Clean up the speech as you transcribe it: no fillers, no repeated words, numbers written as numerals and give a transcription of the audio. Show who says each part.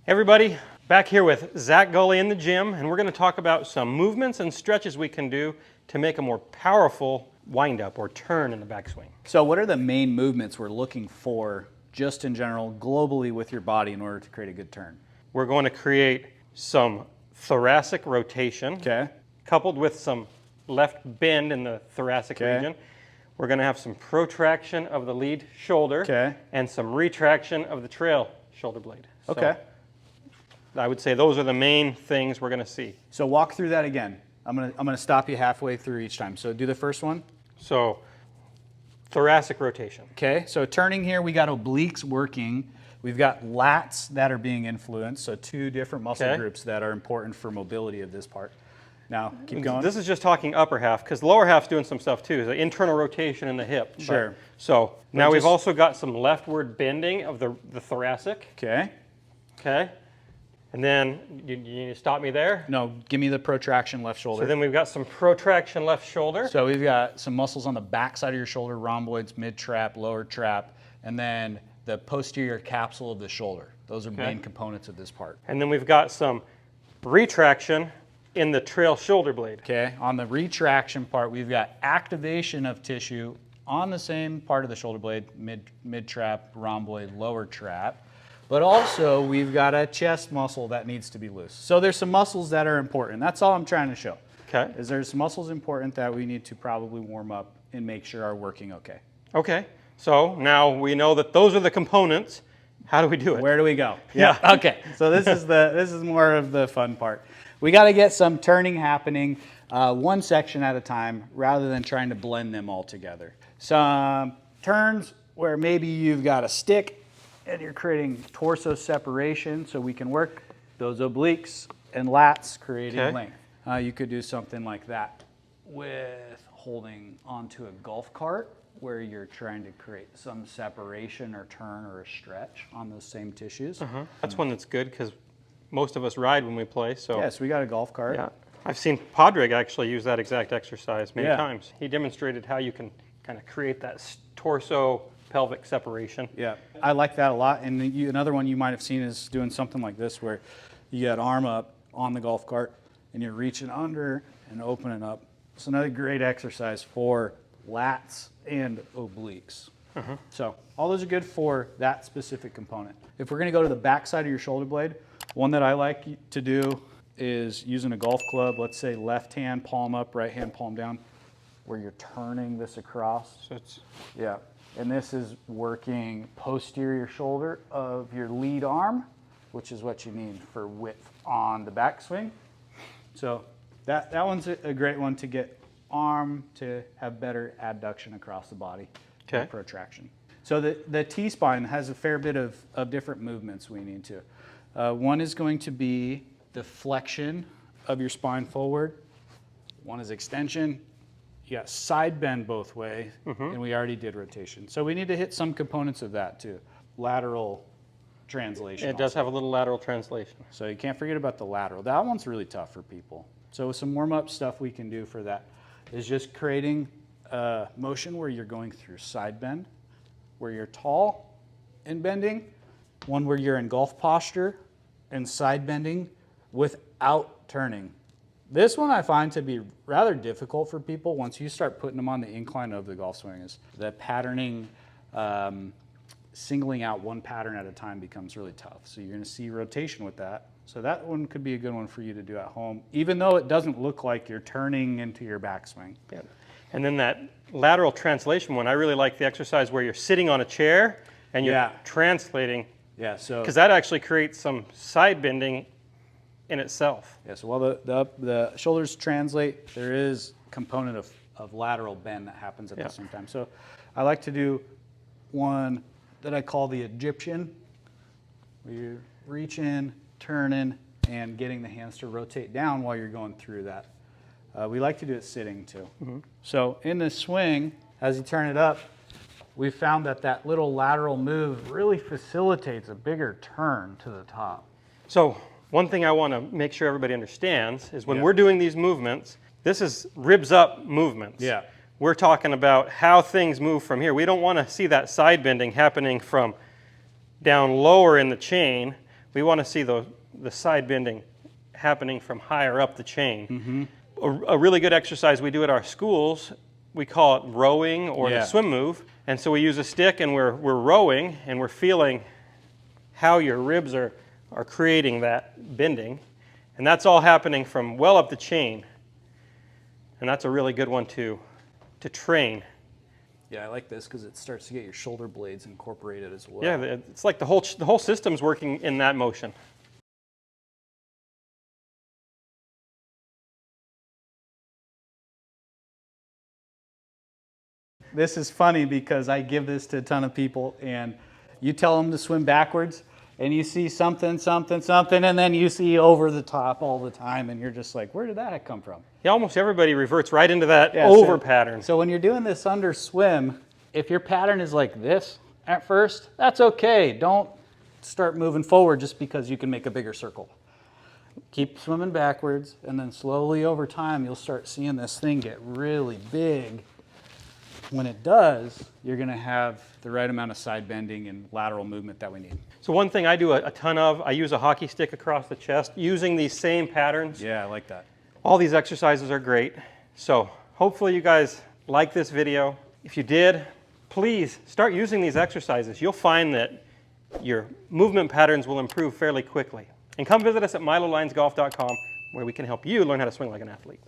Speaker 1: Everybody, back here with Zach Gulley in the gym, and we're going to talk about some movements and stretches we can do to make a more powerful wind-up or turn in the backswing.
Speaker 2: So what are the main movements we're looking for just in general globally with your body in order to create a good turn?
Speaker 1: We're going to create some thoracic rotation,
Speaker 2: Okay.
Speaker 1: coupled with some left bend in the thoracic region. We're going to have some protraction of the lead shoulder and some retraction of the trail shoulder blade.
Speaker 2: Okay.
Speaker 1: So I would say those are the main things we're going to see.
Speaker 2: So walk through that again. I'm gonna stop you halfway through each time. So do the first one.
Speaker 1: So thoracic rotation.
Speaker 2: Okay. So turning here, we got obliques working. We've got lats that are being influenced. So two different muscle groups that are important for mobility of this part. Now keep going.
Speaker 1: This is just talking upper half because the lower half's doing some stuff too. The internal rotation in the hip.
Speaker 2: Sure.
Speaker 1: So now we've also got some leftward bending of the thoracic.
Speaker 2: Okay.
Speaker 1: Okay. And then, you need to stop me there?
Speaker 2: No, give me the protraction left shoulder.
Speaker 1: So then we've got some protraction left shoulder.
Speaker 2: So we've got some muscles on the back side of your shoulder, rhomboids, mid-trap, lower trap, and then the posterior capsule of the shoulder. Those are main components of this part.
Speaker 1: And then we've got some retraction in the trail shoulder blade.
Speaker 2: Okay, on the retraction part, we've got activation of tissue on the same part of the shoulder blade, mid-trap, rhomboid, lower trap. But also, we've got a chest muscle that needs to be loose. So there's some muscles that are important. That's all I'm trying to show.
Speaker 1: Okay.
Speaker 2: Is there's muscles important that we need to probably warm up and make sure are working okay.
Speaker 1: Okay. So now we know that those are the components. How do we do it?
Speaker 2: Where do we go?
Speaker 1: Yeah.
Speaker 2: Okay. So this is more of the fun part. We got to get some turning happening, one section at a time, rather than trying to blend them all together. Some turns where maybe you've got a stick and you're creating torso separation, so we can work those obliques and lats creating length. You could do something like that with holding onto a golf cart where you're trying to create some separation or turn or a stretch on those same tissues.
Speaker 1: That's one that's good because most of us ride when we play. So
Speaker 2: yes, we got a golf cart.
Speaker 1: Yeah, I've seen Padraig actually use that exact exercise many times. He demonstrated how you can kind of create that torso pelvic separation.
Speaker 2: Yeah, I like that a lot. And another one you might have seen is doing something like this where you got arm up on the golf cart and you're reaching under and opening up. It's another great exercise for lats and obliques. So all those are good for that specific component. If we're going to go to the back side of your shoulder blade, one that I like to do is using a golf club, let's say left hand palm up, right hand palm down, where you're turning this across.
Speaker 1: So it's
Speaker 2: And this is working posterior shoulder of your lead arm, which is what you need for width on the backswing. So that one's a great one to get arm to have better adduction across the body. And protraction. So the T-spine has a fair bit of different movements we need to. One is going to be the flexion of your spine forward. One is extension. You got side bend both ways, and we already did rotation. So we need to hit some components of that too. Lateral translation.
Speaker 1: It does have a little lateral translation.
Speaker 2: So you can't forget about the lateral. That one's really tough for people. So some warm-up stuff we can do for that is just creating a motion where you're going through side bend, where you're tall and bending, one where you're in golf posture and side bending without turning. This one I find to be rather difficult for people once you start putting them on the incline of the golf swing. Is the patterning, singling out one pattern at a time becomes really tough. So you're going to see rotation with that. So that one could be a good one for you to do at home, even though it doesn't look like you're turning into your backswing.
Speaker 1: Yeah. And then that lateral translation one, I really like the exercise where you're sitting on a chair and you're translating.
Speaker 2: Yeah, so
Speaker 1: because that actually creates some side bending in itself.
Speaker 2: Yeah, so while the shoulders translate, there is a component of lateral bend that happens at the same time. So I like to do one that I call the Egyptian, where you reach in, turn in, and getting the hands to rotate down while you're going through that. We like to do it sitting too. So in the swing, as you turn it up, we found that little lateral move really facilitates a bigger turn to the top.
Speaker 1: So one thing I want to make sure everybody understands is when we're doing these movements, this is ribs up movements.
Speaker 2: Yeah.
Speaker 1: We're talking about how things move from here. We don't want to see that side bending happening from down lower in the chain. We want to see the side bending happening from higher up the chain. A really good exercise we do at our schools, we call it rowing or the swim move. And so we use a stick and we're rowing and we're feeling how your ribs are creating that bending. And that's all happening from well up the chain. And that's a really good one to train.
Speaker 2: Yeah, I like this because it starts to get your shoulder blades incorporated as well.
Speaker 1: Yeah, it's like the whole system's working in that motion.
Speaker 2: This is funny because I give this to a ton of people, and you tell them to swim backwards, and you see something, something, something, and then you see over the top all the time, and you're just like, where did that come from?
Speaker 1: Yeah, almost everybody reverts right into that over pattern.
Speaker 2: So when you're doing this under swim, if your pattern is like this at first, that's okay. Don't start moving forward just because you can make a bigger circle. Keep swimming backwards, and then slowly over time, you'll start seeing this thing get really big. When it does, you're going to have the right amount of side bending and lateral movement that we need.
Speaker 1: So one thing I do a ton of, I use a hockey stick across the chest using these same patterns.
Speaker 2: Yeah, I like that.
Speaker 1: All these exercises are great. So hopefully you guys like this video. If you did, please start using these exercises. You'll find that your movement patterns will improve fairly quickly. And come visit us at milolinesgolf.com where we can help you learn how to swing like an athlete.